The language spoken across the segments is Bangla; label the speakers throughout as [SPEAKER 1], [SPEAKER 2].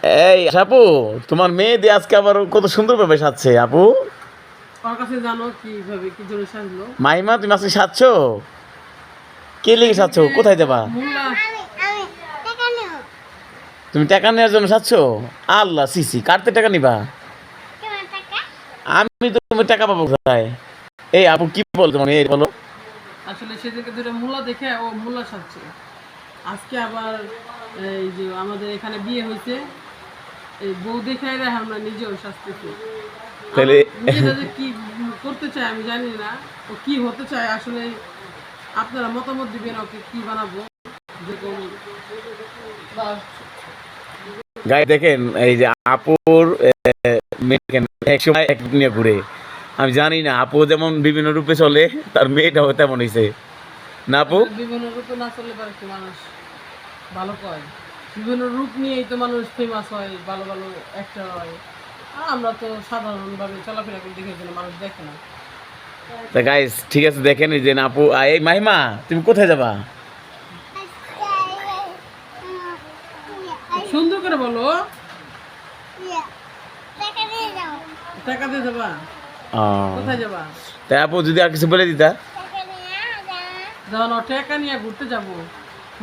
[SPEAKER 1] এই আপু, তোমার মেয়ে দিয়ে আজকে আবার কত সুন্দর ভাবে সাজছে আপু।
[SPEAKER 2] ওর কাছে জানো কিভাবে কি জন্য সাজলো?
[SPEAKER 1] মাইমা, তুমি আজকে সাজছো? কে লেগে সাজছো? কোথায় যাবা? তুমি টাকা নেওয়ার জন্য সাজছো? আল্লাহ সিসি, কাটতে টাকা নিবা? আমি তো তুমি টাকা পাবো কোথায়? এই আপু কি বল তোমার মেয়ে, বলো।
[SPEAKER 2] আসলে সেদিনকে দুটো মূলা দেখে ও মূলা সাজছে। আজকে আবার এই যে আমাদের এখানে বিয়ে হয়েছে, এই বউ দেখে আমরা নিজেও সাজতেছি।
[SPEAKER 1] তাহলে
[SPEAKER 2] মেয়েটা যে কি করতে চায় আমি জানি না, ও কি হতে চায় আসলে। আপনারা মতামত দিবেন ওকে কি বানাবো। যেরকম
[SPEAKER 1] গাই দেখেন, এই যে আপুর মেয়ে এক সময় এক নিয়ে ঘুরে। আমি জানি না, আপু যেমন বিভিন্ন রূপে চলে, তার মেয়েটাও তেমন হয়েছে না আপু?
[SPEAKER 2] বিভিন্ন রূপে না চললে পারে কি মানুষ ভালো কয়? বিভিন্ন রূপ নিয়েই তো মানুষ ফেমাস হয়, ভালো ভালো অ্যাক্টর হয়। আর আমরা তো সাধারণভাবে চলাফেরা করে দেখে জন্য মানুষ দেখে না।
[SPEAKER 1] তা গাইস ঠিক আছে, দেখেন এই যে আপু। এই মাহিমা, তুমি কোথায় যাবা?
[SPEAKER 2] সুন্দর করে বলো। টাকা দিয়ে যাবা? কোথায় যাবা?
[SPEAKER 1] তাই আপু যদি আর কিছু বলে দিতা।
[SPEAKER 2] যখন ও টাকা নিয়ে ঘুরতে যাব,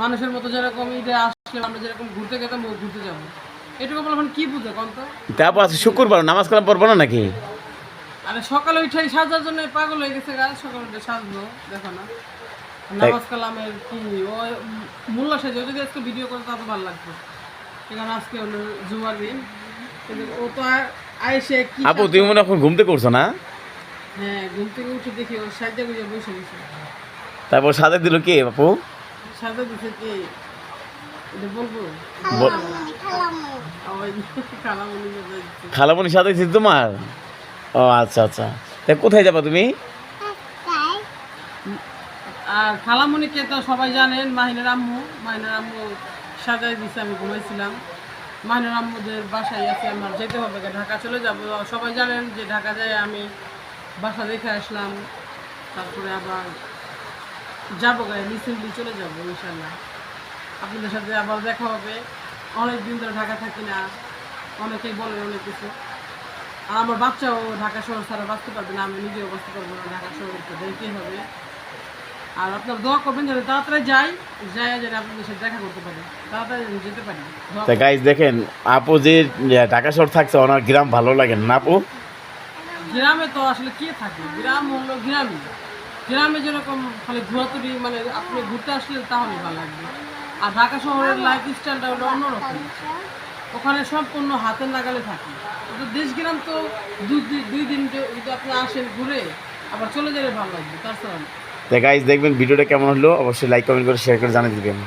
[SPEAKER 2] মানুষের মতো যেরকম ঈদে আসলে আমরা যেরকম ঘুরতে গেতাম ও ঘুরতে যাবো, এটুকু বলবেন কি বুঝে কোন তো?
[SPEAKER 1] তা আপু আজকে শুক্রবার, নামাজ কালাম পড়বো না নাকি?
[SPEAKER 2] আরে সকালে উঠেই সাজার জন্য পাগল হয়ে গেছে গা। সকালে উঠে সাজলো, দেখো না নামাজ কালামের কি ও মোল্লা সাজে। ও যদি আজকে ভিডিও করে তাহলে ভালো লাগতো, এখানে আজকে হলো জুমার দিন। কিন্তু ও তো আইসে কি
[SPEAKER 1] আপু তুমি মনে এখন ঘুমতে করছো না?
[SPEAKER 2] হ্যাঁ, ঘুম থেকে উঠে দেখি ও সাজা গুজে বসে গেছে।
[SPEAKER 1] তারপর সাজা দিল কে আপু?
[SPEAKER 2] সাজা দিছে কি এটা বলবো? ওই খালামণি সাজা দিছে।
[SPEAKER 1] খালামণি সাজাইছি তোমার? ও আচ্ছা আচ্ছা। তা কোথায় যাবা তুমি?
[SPEAKER 2] আর খালামণিকে তো সবাই জানেন, মাহিনের আম্মু। মাহিনের আম্মু সাজাই দিছে, আমি ঘুমাইছিলাম। মাহিনের আম্মুদের বাসায় আছে, আমার যেতে হবে, ঢাকা চলে যাব। সবাই জানেন যে ঢাকা যায় আমি বাসা দেখে আসলাম, তারপরে আবার যাবো গায়ে রিসেন্টলি চলে যাবো ইনশাল্লাহ। আপনাদের সাথে আবার দেখা হবে। অনেক দিন ধরে ঢাকা থাকি না, অনেকেই বলে অনেক কিছু। আর আমার বাচ্চাও ঢাকা শহর ছাড়া বাঁচতে পারবে না, আমি নিজেও বাঁচতে পারবো না, ঢাকা শহরকে দেখতেই হবে। আর আপনার দোয়া করবেন যেন তাড়াতাড়ি যাই যেন আপনাদের সাথে দেখা করতে পারি, তাড়াতাড়ি যেতে পারি।
[SPEAKER 1] তা গাইস দেখেন, আপু যে ঢাকা শহর থাকছে, ওনার গ্রাম ভালো লাগে না আপু?
[SPEAKER 2] গ্রামে তো আসলে কে থাকে? গ্রাম হলো গ্রামই। গ্রামে যেরকম খালি ঘোরাতুরি, মানে আপনি ঘুরতে আসলে তাহলে ভালো লাগবে। আর ঢাকা শহরের লাইফ স্টাইলটা হলো অন্যরকম। ওখানে সম্পূর্ণ হাতের নাগালে থাকে। কিন্তু দেশ গ্রাম তো দুই দিন যদি আপনি আসেন ঘুরে আবার চলে গেলে ভালো লাগবে, তাছাড়া।
[SPEAKER 1] তা গাইস দেখবেন ভিডিওটা কেমন হলো, অবশ্যই লাইক কমেন্ট করে শেয়ার করে জানিয়ে দিবেন।